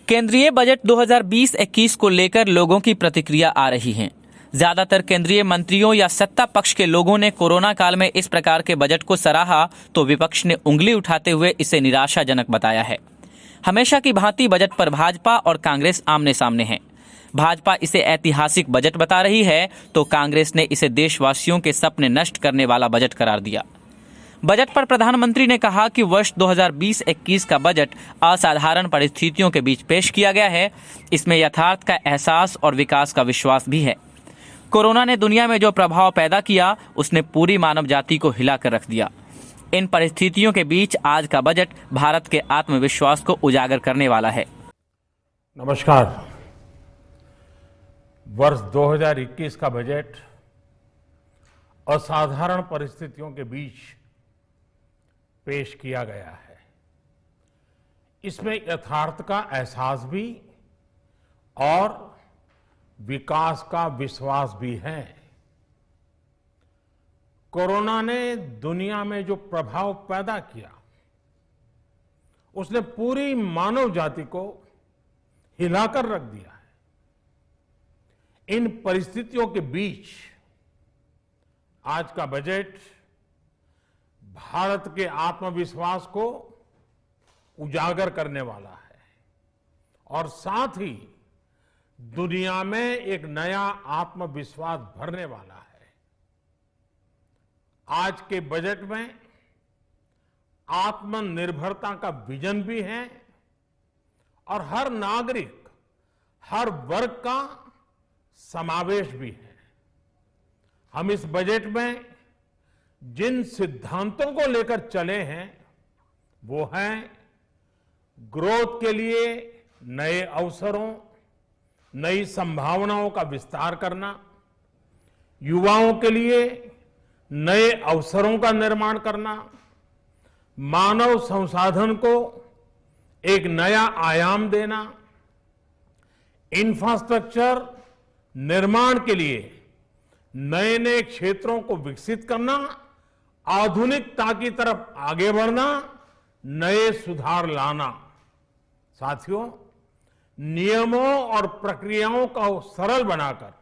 केंद्रीय बजट 2020-21 को लेकर लोगों की प्रतिक्रिया आ रही है। ज्यादातर केंद्रीय मंत्रियों या सत्ता पक्ष के लोगों ने कोरोना काल में इस प्रकार के बजट को सराहा, तो विपक्ष ने उंगली उठाते हुए इसे निराशाजनक बताया है। हमेशा की भांति बजट पर भाजपा और कांग्रेस आमने सामने हैं। भाजपा इसे ऐतिहासिक बजट बता रही है, तो कांग्रेस ने इसे देशवासियों के सपने नष्ट करने वाला बजट करार दिया। बजट पर प्रधानमंत्री ने कहा कि वर्ष 2020-21 का बजट असाधारण परिस्थितियों के बीच पेश किया गया है। इसमें यथार्थ का एहसास और विकास का विश्वास भी है। कोरोना ने दुनिया में जो प्रभाव पैदा किया, उसने पूरी मानव जाति को हिलाकर रख दिया। इन परिस्थितियों के बीच आज का बजट भारत के आत्मविश्वास को उजागर करने वाला है। नमस्कार। वर्ष 2021 का बजट असाधारण परिस्थितियों के बीच पेश किया गया है। इसमें यथार्थ का एहसास भी और विकास का विश्वास भी है। कोरोना ने दुनिया में जो प्रभाव पैदा किया, उसने पूरी मानव जाति को हिलाकर रख दिया है। इन परिस्थितियों के बीच आज का बजट भारत के आत्मविश्वास को उजागर करने वाला है और साथ ही दुनिया में एक नया आत्मविश्वास भरने वाला है। आज के बजट में आत्मनिर्भरता का विजन भी है और हर नागरिक, हर वर्ग का समावेश भी है। हम इस बजट में जिन सिद्धांतों को लेकर चले हैं, वो हैं ग्रोथ के लिए नए अवसरों, नई संभावनाओं का विस्तार करना, युवाओं के लिए नए अवसरों का निर्माण करना, मानव संसाधन को एक नया आयाम देना, इंफ्रास्ट्रक्चर निर्माण के लिए नए नए क्षेत्रों को विकसित करना, आधुनिकता की तरफ आगे बढ़ना, नए सुधार लाना। साथियों, नियमों और प्रक्रियाओं को सरल बनाकर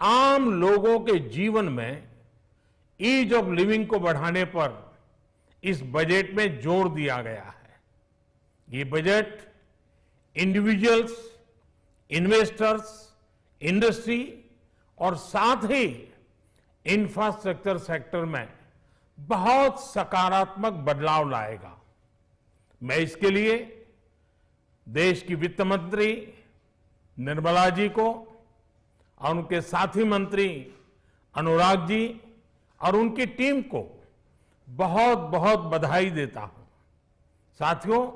आम लोगों के जीवन में ईज ऑफ लिविंग को बढ़ाने पर इस बजट में जोर दिया गया है। ये बजट इंडिविजुअल्स, इन्वेस्टर्स, इंडस्ट्री और साथ ही इंफ्रास्ट्रक्चर सेक्टर में बहुत सकारात्मक बदलाव लाएगा। मैं इसके लिए देश की वित्त मंत्री निर्मला जी को और उनके साथी मंत्री अनुराग जी और उनकी टीम को बहुत बहुत बधाई देता हूं। साथियों,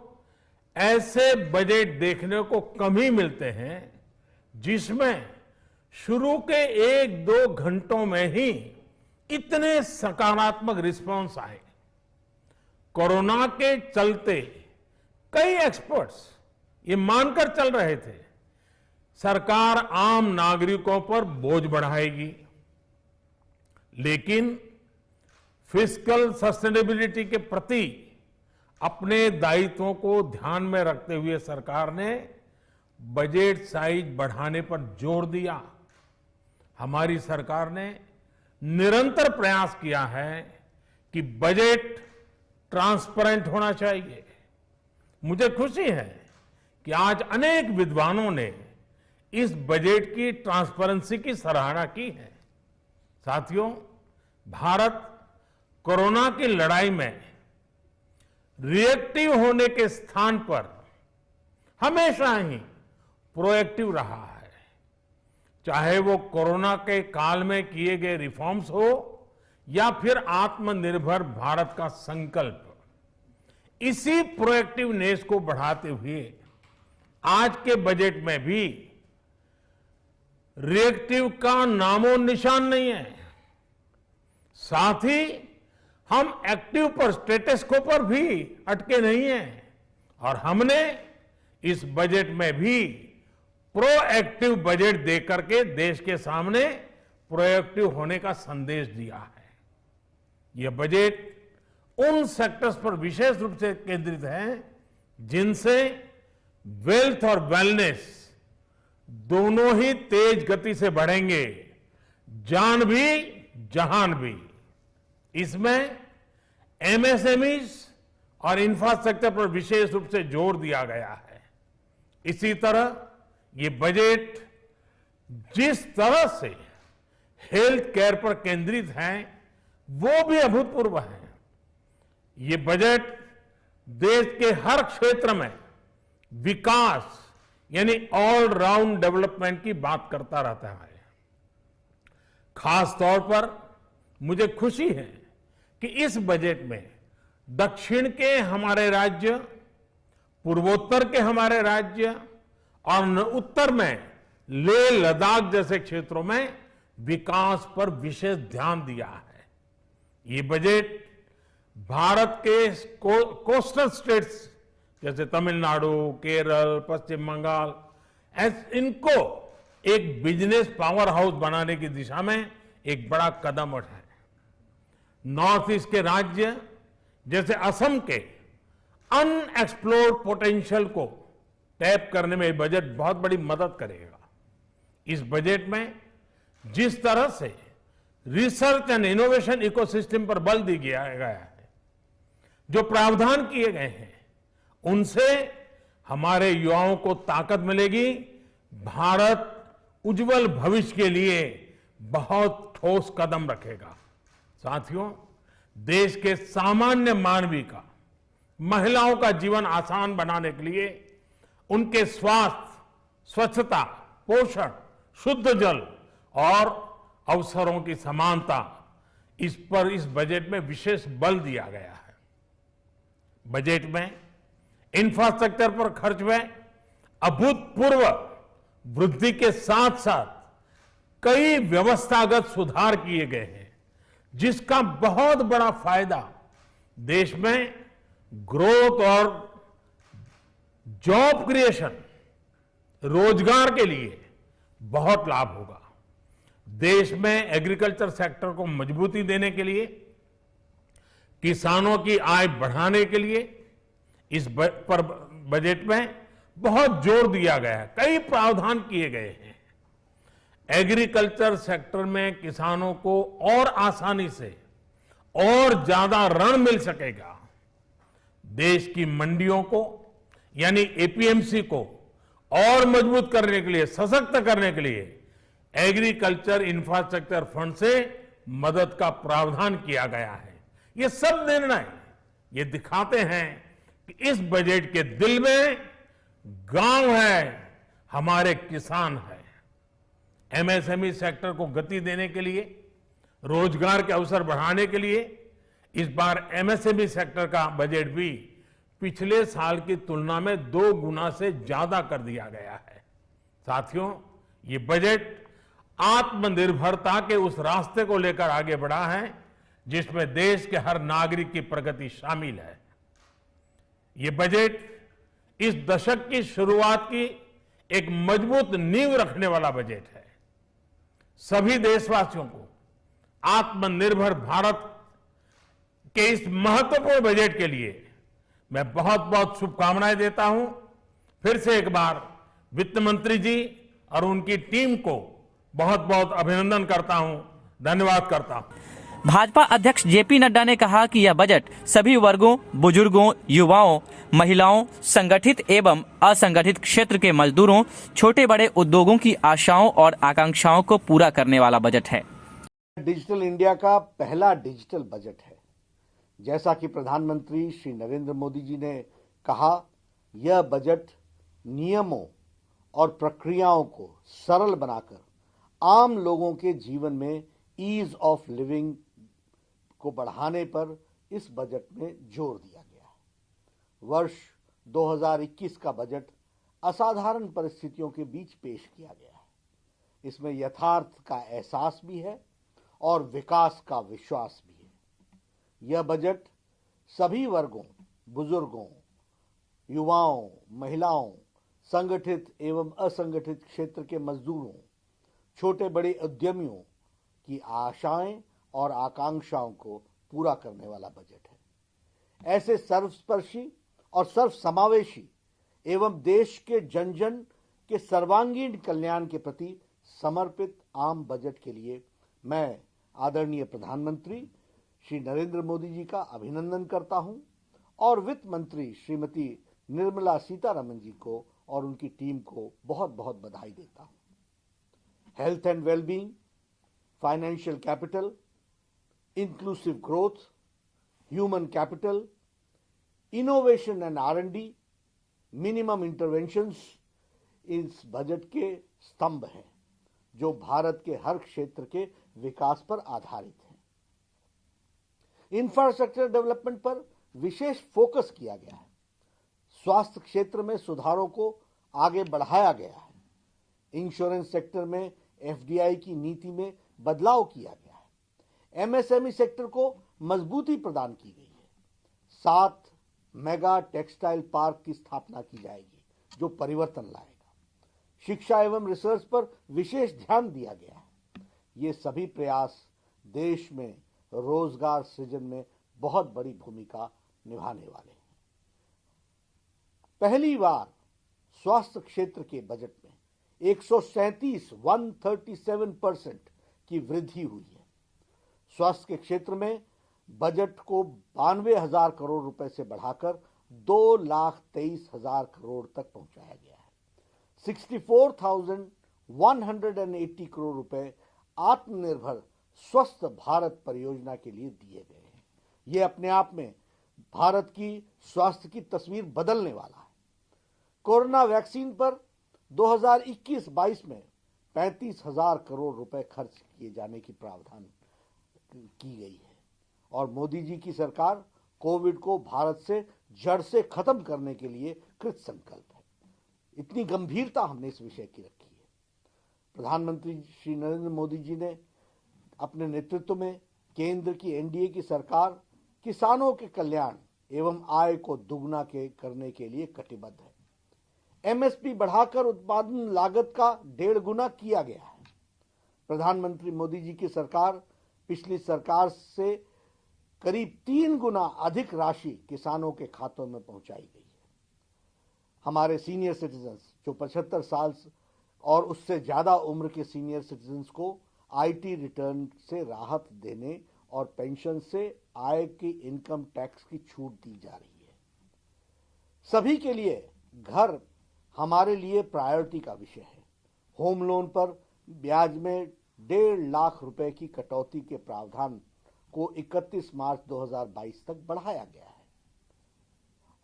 ऐसे बजट देखने को कम ही मिलते हैं जिसमें शुरू के 1-2 घंटों में ही इतने सकारात्मक रिस्पांस आए। कोरोना के चलते कई एक्सपर्ट्स ये मानकर चल रहे थे, सरकार आम नागरिकों पर बोझ बढ़ाएगी, लेकिन फिस्कल सस्टेनेबिलिटी के प्रति अपने दायित्वों को ध्यान में रखते हुए सरकार ने बजट साइज बढ़ाने पर जोर दिया। हमारी सरकार ने निरंतर प्रयास किया है कि बजट ट्रांसपेरेंट होना चाहिए। मुझे खुशी है कि आज अनेक विद्वानों ने इस बजट की ट्रांसपेरेंसी की सराहना की है। साथियों, भारत कोरोना की लड़ाई में रिएक्टिव होने के स्थान पर हमेशा ही प्रोएक्टिव रहा है। चाहे वो कोरोना के काल में किए गए रिफॉर्म्स हो या फिर आत्मनिर्भर भारत का संकल्प, इसी प्रोएक्टिवनेस को बढ़ाते हुए आज के बजट में भी रिएक्टिव का नामो निशान नहीं है। साथ ही हम एक्टिव पर, स्टेटस को पर भी अटके नहीं हैं और हमने इस बजट में भी प्रोएक्टिव बजट देकर के देश के सामने प्रोएक्टिव होने का संदेश दिया है। यह बजट उन सेक्टर्स पर विशेष रूप से केंद्रित है जिनसे वेल्थ और वेलनेस दोनों ही तेज गति से बढ़ेंगे, जान भी जहान भी। इसमें एमएसएमईज और इंफ्रास्ट्रक्चर पर विशेष रूप से जोर दिया गया है। इसी तरह ये बजट जिस तरह से हेल्थ केयर पर केंद्रित है वो भी अभूतपूर्व है। ये बजट देश के हर क्षेत्र में विकास यानी ऑल राउंड डेवलपमेंट की बात करता रहता है। खास तौर पर मुझे खुशी है कि इस बजट में दक्षिण के हमारे राज्य, पूर्वोत्तर के हमारे राज्य और उत्तर में लेह लद्दाख जैसे क्षेत्रों में विकास पर विशेष ध्यान दिया है। ये बजट भारत के कोस्टल स्टेट्स जैसे तमिलनाडु, केरल, पश्चिम बंगाल, इनको एक बिजनेस पावर हाउस बनाने की दिशा में एक बड़ा कदम उठाए। नॉर्थ ईस्ट के राज्य जैसे असम के अनएक्सप्लोर्ड पोटेंशियल को टैप करने में बजट बहुत बड़ी मदद करेगा। इस बजट में जिस तरह से रिसर्च एंड इनोवेशन इकोसिस्टम पर बल दिया गया है, जो प्रावधान किए गए हैं, उनसे हमारे युवाओं को ताकत मिलेगी। भारत उज्जवल भविष्य के लिए बहुत ठोस कदम रखेगा। साथियों, देश के सामान्य मानवी का, महिलाओं का जीवन आसान बनाने के लिए उनके स्वास्थ्य, स्वच्छता, पोषण, शुद्ध जल और अवसरों की समानता, इस पर इस बजट में विशेष बल दिया गया है। बजट में इंफ्रास्ट्रक्चर पर खर्च में अभूतपूर्व वृद्धि के साथ साथ कई व्यवस्थागत सुधार किए गए हैं, जिसका बहुत बड़ा फायदा देश में ग्रोथ और जॉब क्रिएशन, रोजगार के लिए बहुत लाभ होगा। देश में एग्रीकल्चर सेक्टर को मजबूती देने के लिए, किसानों की आय बढ़ाने के लिए इस पर बजट में बहुत जोर दिया गया है। कई प्रावधान किए गए हैं। एग्रीकल्चर सेक्टर में किसानों को और आसानी से और ज्यादा ऋण मिल सकेगा। देश की मंडियों को यानी एपीएमसी को और मजबूत करने के लिए, सशक्त करने के लिए एग्रीकल्चर इंफ्रास्ट्रक्चर फंड से मदद का प्रावधान किया गया है। ये सब निर्णय ये दिखाते हैं कि इस बजट के दिल में गांव है, हमारे किसान है। एमएसएमई सेक्टर को गति देने के लिए, रोजगार के अवसर बढ़ाने के लिए इस बार एमएसएमई सेक्टर का बजट भी पिछले साल की तुलना में 2 गुना से ज्यादा कर दिया गया है। साथियों, ये बजट आत्मनिर्भरता के उस रास्ते को लेकर आगे बढ़ा है जिसमें देश के हर नागरिक की प्रगति शामिल है। ये बजट इस दशक की शुरुआत की एक मजबूत नींव रखने वाला बजट है। सभी देशवासियों को आत्मनिर्भर भारत के इस महत्वपूर्ण बजट के लिए मैं बहुत बहुत शुभकामनाएं देता हूं। फिर से एक बार वित्त मंत्री जी और उनकी टीम को बहुत बहुत अभिनंदन करता हूं, धन्यवाद करता हूं। भाजपा अध्यक्ष जेपी नड्डा ने कहा कि यह बजट सभी वर्गों, बुजुर्गों, युवाओं, महिलाओं, संगठित एवं असंगठित क्षेत्र के मजदूरों, छोटे बड़े उद्योगों की आशाओं और आकांक्षाओं को पूरा करने वाला बजट है। डिजिटल इंडिया का पहला डिजिटल बजट है। जैसा कि प्रधानमंत्री श्री नरेंद्र मोदी जी ने कहा, यह बजट नियमों और प्रक्रियाओं को सरल बनाकर आम लोगों के जीवन में ईज ऑफ लिविंग को बढ़ाने पर इस बजट में जोर दिया गया है। वर्ष 2021 का बजट असाधारण परिस्थितियों के बीच पेश किया गया है। इसमें यथार्थ का एहसास भी है और विकास का विश्वास भी है। यह बजट सभी वर्गों, बुजुर्गों, युवाओं, महिलाओं, संगठित एवं असंगठित क्षेत्र के मजदूरों, छोटे बड़े उद्यमियों की आशाएं और आकांक्षाओं को पूरा करने वाला बजट है। ऐसे सर्वस्पर्शी और सर्वसमावेशी एवं देश के जन जन के सर्वांगीण कल्याण के प्रति समर्पित आम बजट के लिए मैं आदरणीय प्रधानमंत्री श्री नरेंद्र मोदी जी का अभिनंदन करता हूं और वित्त मंत्री श्रीमती निर्मला सीतारमण जी को और उनकी टीम को बहुत बहुत बधाई देता हूं। Health and wellbeing, financial capital, inclusive growth, human capital, innovation and R&D, minimum interventions इस बजट के स्तंभ हैं जो भारत के हर क्षेत्र के विकास पर आधारित हैं। इंफ्रास्ट्रक्चर डेवलपमेंट पर विशेष फोकस किया गया है। स्वास्थ्य क्षेत्र में सुधारों को आगे बढ़ाया गया है। इंश्योरेंस सेक्टर में FDI की नीति में बदलाव किया गया है। MSME सेक्टर को मजबूती प्रदान की गई है। 7 मेगा टेक्सटाइल पार्क की स्थापना की जाएगी जो परिवर्तन लाएगा। शिक्षा एवं रिसर्च पर विशेष ध्यान दिया गया है। ये सभी प्रयास देश में रोजगार सृजन में बहुत बड़ी भूमिका निभाने वाले हैं। पहली बार स्वास्थ्य क्षेत्र के बजट में 137% की वृद्धि हुई है। स्वास्थ्य के क्षेत्र में बजट को 92,000 करोड़ रुपए से बढ़ाकर 2,23,000 करोड़ तक पहुंचाया गया है। 64,180 करोड़ रुपए आत्मनिर्भर स्वस्थ भारत परियोजना के लिए दिए गए हैं। यह अपने आप में भारत की स्वास्थ्य की तस्वीर बदलने वाला है। कोरोना वैक्सीन पर 2021-22 में 35,000 करोड़ रुपए खर्च किए जाने की प्रावधान की गई है और मोदी जी की सरकार कोविड को भारत से जड़ से खत्म करने के लिए कृत संकल्प है। इतनी गंभीरता हमने इस विषय की रखी है। प्रधानमंत्री श्री नरेंद्र मोदी जी ने अपने नेतृत्व में केंद्र की NDA की सरकार किसानों के कल्याण एवं आय को दुगना करने के लिए कटिबद्ध है। MSP बढ़ाकर उत्पादन लागत का 1.5 गुना किया गया है। प्रधानमंत्री मोदी जी की सरकार पिछली सरकार से करीब 3 गुना अधिक राशि किसानों के खातों में पहुंचाई गई है। हमारे सीनियर सिटीजन्स जो 75 साल और उससे ज्यादा उम्र के सीनियर सिटीजन्स को IT रिटर्न से राहत देने और पेंशन से आय की इनकम टैक्स की छूट दी जा रही है। सभी के लिए घर हमारे लिए प्रायोरिटी का विषय है। होम लोन पर ब्याज में 1.5 लाख रुपए की कटौती के प्रावधान को 31 मार्च 2022 तक बढ़ाया गया है।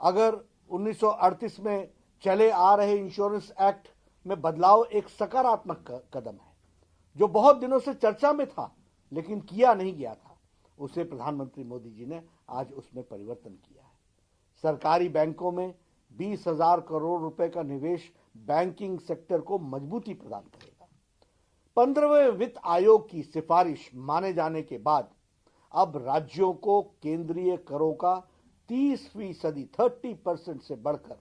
अगर 1938 में चले आ रहे इंश्योरेंस एक्ट में बदलाव एक सकारात्मक कदम है जो बहुत दिनों से चर्चा में था लेकिन किया नहीं गया था, उसे प्रधानमंत्री मोदी जी ने आज उसमें परिवर्तन किया है। सरकारी बैंकों में 20,000 करोड़ रुपए का निवेश बैंकिंग सेक्टर को मजबूती प्रदान करेगा। 15वें वित्त आयोग की सिफारिश माने जाने के बाद अब राज्यों को केंद्रीय करों का 30% से बढ़कर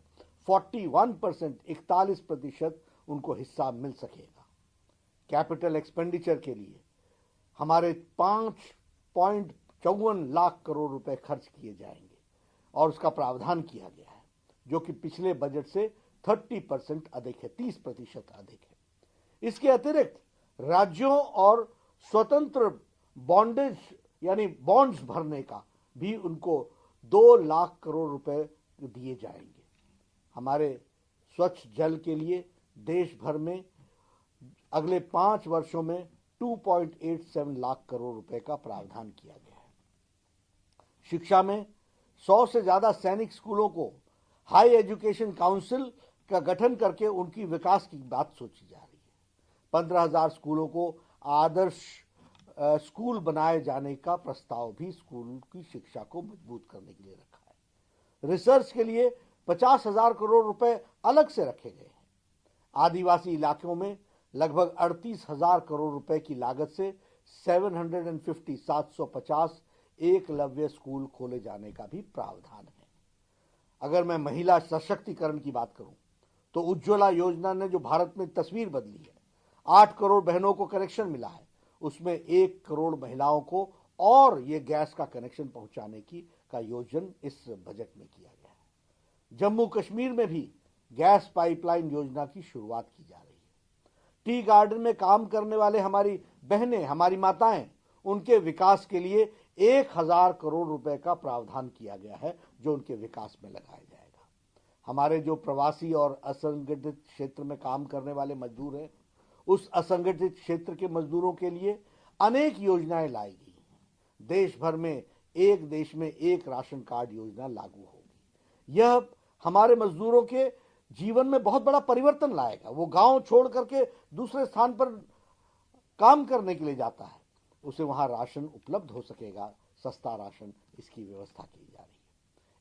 41% उनको हिस्सा मिल सकेगा। कैपिटल एक्सपेंडिचर के लिए हमारे 5.54 लाख करोड़ रुपए खर्च किए जाएंगे और उसका प्रावधान किया गया है जो कि पिछले बजट से 30% अधिक है, 30% अधिक है। इसके अतिरिक्त राज्यों और स्वतंत्र बॉन्डेज यानी बॉन्ड्स भरने का भी उनको 2 लाख करोड़ रुपए दिए जाएंगे। हमारे स्वच्छ जल के लिए देश भर में अगले 5 वर्षों में 2.87 लाख करोड़ रुपए का प्रावधान किया गया है। शिक्षा में 100 से ज्यादा सैनिक स्कूलों को हाई एजुकेशन काउंसिल का गठन करके उनकी विकास की बात सोची जा रही है। 15,000 स्कूलों को आदर्श स्कूल बनाए जाने का प्रस्ताव भी स्कूल की शिक्षा को मजबूत करने के लिए रखा है। रिसर्च के लिए 50,000 करोड़ रुपए अलग से रखे गए हैं। आदिवासी इलाकों में लगभग 38,000 करोड़ रुपए की लागत से 750 एकलव्य स्कूल खोले जाने का भी प्रावधान है। अगर मैं महिला सशक्तिकरण की बात करूं तो उज्ज्वला योजना ने जो भारत में तस्वीर बदली है, 8 करोड़ बहनों को कनेक्शन मिला है, उसमें 1 करोड़ महिलाओं को और ये गैस का कनेक्शन पहुंचाने का योजन इस बजट में किया गया है। जम्मू कश्मीर में भी गैस पाइपलाइन योजना की शुरुआत की जा रही है। टी गार्डन में काम करने वाले हमारी बहनें, हमारी माताएं, उनके विकास के लिए 1000 करोड़ रुपए का प्रावधान किया गया है, जो उनके विकास में लगाया जाएगा। हमारे जो प्रवासी और असंगठित क्षेत्र में काम करने वाले मजदूर हैं, उस असंगठित क्षेत्र के मजदूरों के लिए अनेक योजनाएं लाई गई हैं। देश भर में एक देश में एक राशन कार्ड योजना लागू होगी। यह हमारे मजदूरों के जीवन में बहुत बड़ा परिवर्तन लाएगा। वो गांव छोड़ करके दूसरे स्थान पर काम करने के लिए जाता है, उसे वहां राशन उपलब्ध हो सकेगा, सस्ता राशन, इसकी व्यवस्था की जा रही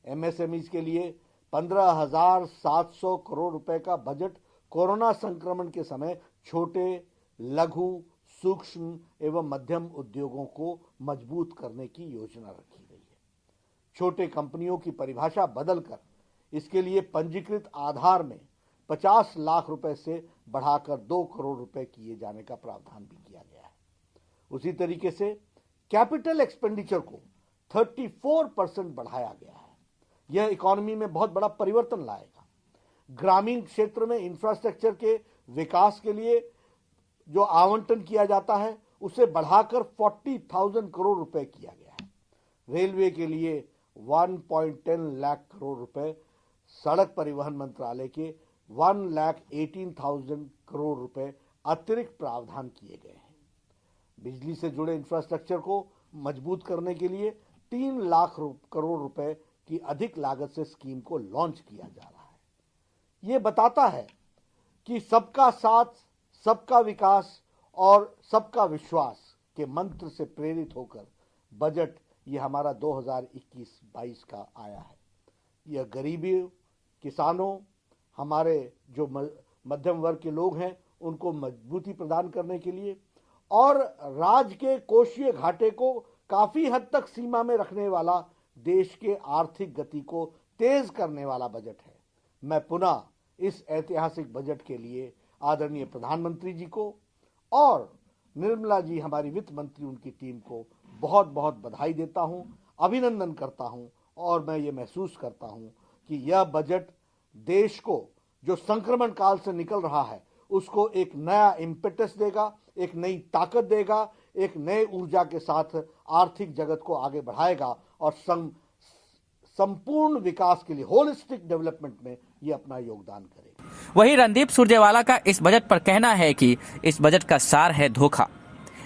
है। एमएसएमईज के लिए 15,700 करोड़ रुपए का बजट कोरोना संक्रमण के समय छोटे, लघु, सूक्ष्म एवं मध्यम उद्योगों को मजबूत करने की योजना रखी गई है। छोटे कंपनियों की परिभाषा बदलकर इसके लिए पंजीकृत आधार में 50 लाख रुपए से बढ़ाकर 2 करोड़ रुपए किए जाने का प्रावधान भी किया गया है। उसी तरीके से कैपिटल एक्सपेंडिचर को 34% बढ़ाया गया है। यह इकोनॉमी में बहुत बड़ा परिवर्तन लाएगा। ग्रामीण क्षेत्र में इंफ्रास्ट्रक्चर के विकास के लिए जो आवंटन किया जाता है, उसे बढ़ाकर 40,000 करोड़ रुपए किया गया है। रेलवे के लिए 1.10 लाख करोड़ रुपए, सड़क परिवहन मंत्रालय के 1,18,000 करोड़ रुपए अतिरिक्त प्रावधान किए गए हैं। बिजली से जुड़े इंफ्रास्ट्रक्चर को मजबूत करने के लिए 3 लाख करोड़ रुपए की अधिक लागत से स्कीम को लॉन्च किया जा रहा है। ये बताता है कि सबका साथ, सबका विकास और सबका विश्वास के मंत्र से प्रेरित होकर बजट ये हमारा 2021-22 का आया है। यह गरीबी, किसानों, हमारे जो मध्यम वर्ग के लोग हैं, उनको मजबूती प्रदान करने के लिए और राज्य के कोषीय घाटे को काफी हद तक सीमा में रखने वाला, देश के आर्थिक गति को तेज करने वाला बजट है। मैं पुनः इस ऐतिहासिक बजट के लिए आदरणीय प्रधानमंत्री जी को और निर्मला जी, हमारी वित्त मंत्री, उनकी टीम को बहुत बहुत बधाई देता हूं, अभिनंदन करता हूं और मैं ये महसूस करता हूं कि यह बजट देश को, जो संक्रमण काल से निकल रहा है, उसको एक नया इम्पेटस देगा, एक नई ताकत देगा, एक नए ऊर्जा के साथ आर्थिक जगत को आगे बढ़ाएगा और संपूर्ण विकास के लिए, होलिस्टिक डेवलपमेंट में ये अपना योगदान करेगा। वहीं रणदीप सुरजेवाला का इस बजट पर कहना है कि इस बजट का सार है धोखा।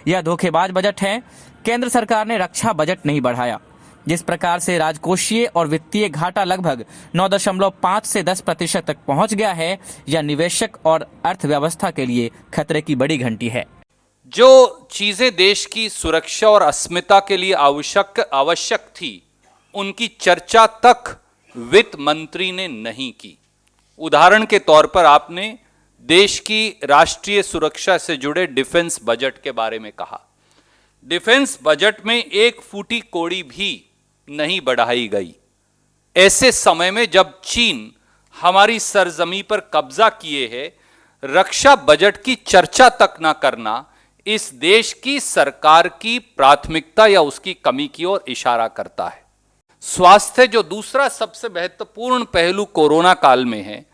यह धोखेबाज बजट है। केंद्र सरकार ने रक्षा बजट नहीं बढ़ाया। जिस प्रकार से राजकोषीय और वित्तीय घाटा लगभग 9.5 से 10% तक पहुंच गया है, यह निवेशक और अर्थव्यवस्था के लिए खतरे की बड़ी घंटी है। जो चीजें देश की सुरक्षा और अस्मिता के लिए आवश्यक थी, उनकी चर्चा तक वित्त मंत्री ने नहीं की। उदाहरण के तौर पर आपने देश की राष्ट्रीय सुरक्षा से जुड़े डिफेंस बजट के बारे में कहा। डिफेंस बजट में एक फूटी कौड़ी भी नहीं बढ़ाई गई। ऐसे समय में जब चीन हमारी सरजमी पर कब्जा किए है, रक्षा बजट की चर्चा तक ना करना इस देश की सरकार की प्राथमिकता या उसकी कमी की ओर इशारा करता है। स्वास्थ्य, जो दूसरा सबसे महत्वपूर्ण पहलू कोरोना काल में है,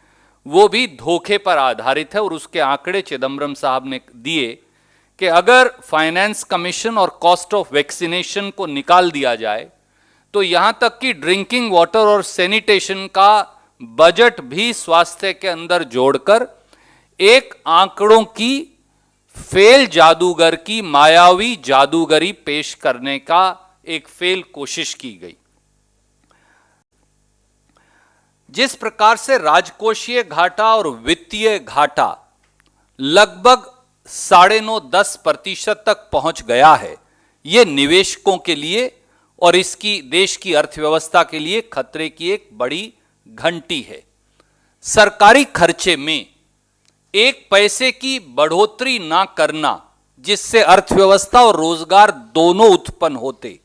वो भी धोखे पर आधारित है और उसके आंकड़े चिदम्बरम साहब ने दिए कि अगर फाइनेंस कमीशन और कॉस्ट ऑफ वैक्सीनेशन को निकाल दिया जाए तो यहां तक कि ड्रिंकिंग वाटर और सैनिटेशन का बजट भी स्वास्थ्य के अंदर जोड़कर एक आंकड़ों की फेल जादूगर की मायावी जादूगरी पेश करने का एक फेल कोशिश की गई। जिस प्रकार से राजकोषीय घाटा और वित्तीय घाटा लगभग 9.5-10% तक पहुंच गया है, यह निवेशकों के लिए और इसकी देश की अर्थव्यवस्था के लिए खतरे की एक बड़ी घंटी है। सरकारी खर्चे में 1 पैसे की बढ़ोतरी ना करना, जिससे अर्थव्यवस्था और रोजगार दोनों उत्पन्न होते,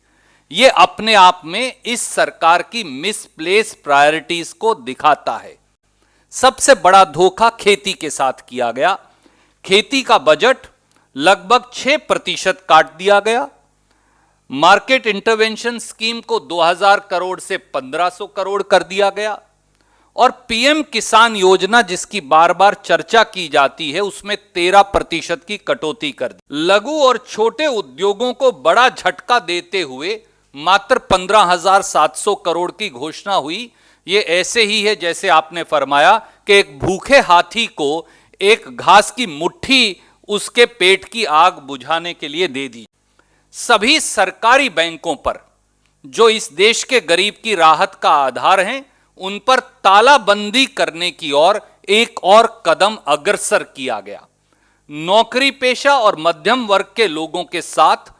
यह अपने आप में इस सरकार की मिसप्लेस प्रायोरिटीज को दिखाता है। सबसे बड़ा धोखा खेती के साथ किया गया। खेती का बजट लगभग 6% काट दिया गया। मार्केट इंटरवेंशन स्कीम को 2000 करोड़ से 1500 करोड़ कर दिया गया। और पीएम किसान योजना जिसकी बार बार चर्चा की जाती है उसमें 13% की कटौती कर दी। लघु और छोटे उद्योगों को बड़ा झटका देते हुए मात्र 15,700 करोड़ की घोषणा हुई। ये ऐसे ही है जैसे आपने फरमाया कि एक भूखे हाथी को एक घास की मुट्ठी उसके पेट की आग बुझाने के लिए दे दी। सभी सरकारी बैंकों पर जो इस देश के गरीब की राहत का आधार हैं, उन पर तालाबंदी करने की ओर एक और कदम अग्रसर किया गया। नौकरी पेशा और मध्यम वर्ग के लोगों के साथ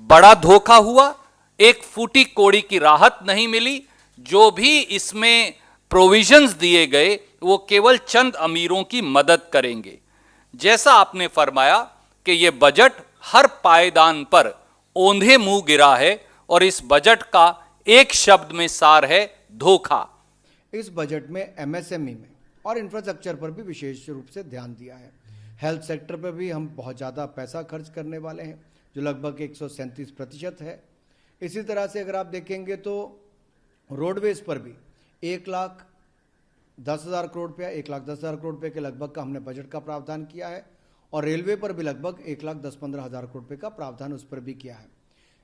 बड़ा धोखा हुआ। एक फूटी कोड़ी की राहत नहीं मिली। जो भी इसमें प्रोविजंस दिए गए वो केवल चंद अमीरों की मदद करेंगे। जैसा आपने फरमाया कि यह बजट हर पायदान पर औंधे मुंह गिरा है और इस बजट का एक शब्द में सार है धोखा। इस बजट में एमएसएमई में और इंफ्रास्ट्रक्चर पर भी विशेष रूप से ध्यान दिया है। हेल्थ सेक्टर पर भी हम बहुत ज़्यादा पैसा खर्च करने वाले हैं जो लगभग 137% है। इसी तरह से अगर आप देखेंगे तो रोडवेज पर भी 1,10,000 करोड़ रुपया 1,10,000 करोड़ रुपये के लगभग का हमने बजट का प्रावधान किया है और रेलवे पर भी लगभग 1,10-15,000 करोड़ रुपये का प्रावधान उस पर भी किया है।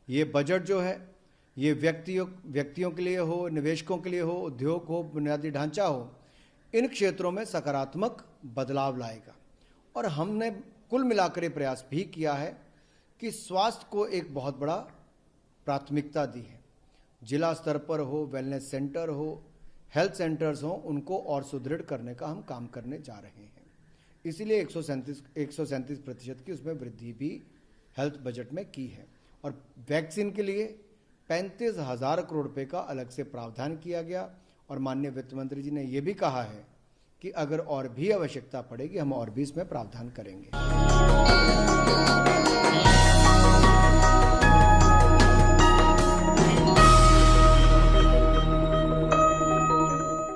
ये बजट जो है ये व्यक्तियों के लिए हो, निवेशकों के लिए हो, उद्योग हो, बुनियादी ढांचा हो, इन क्षेत्रों में सकारात्मक बदलाव लाएगा। और हमने कुल मिलाकर प्रयास भी किया है कि स्वास्थ्य को एक बहुत बड़ा प्राथमिकता दी है। जिला स्तर पर हो, वेलनेस सेंटर हो, हेल्थ सेंटर्स हो, उनको और सुदृढ़ करने का हम काम करने जा रहे हैं। इसीलिए 137% की उसमें वृद्धि भी हेल्थ बजट में की है। और वैक्सीन के लिए 35,000 करोड़ रुपए का अलग से प्रावधान किया गया और माननीय वित्त मंत्री जी ने यह भी कहा है कि अगर और भी आवश्यकता पड़ेगी हम और भी इसमें प्रावधान करेंगे।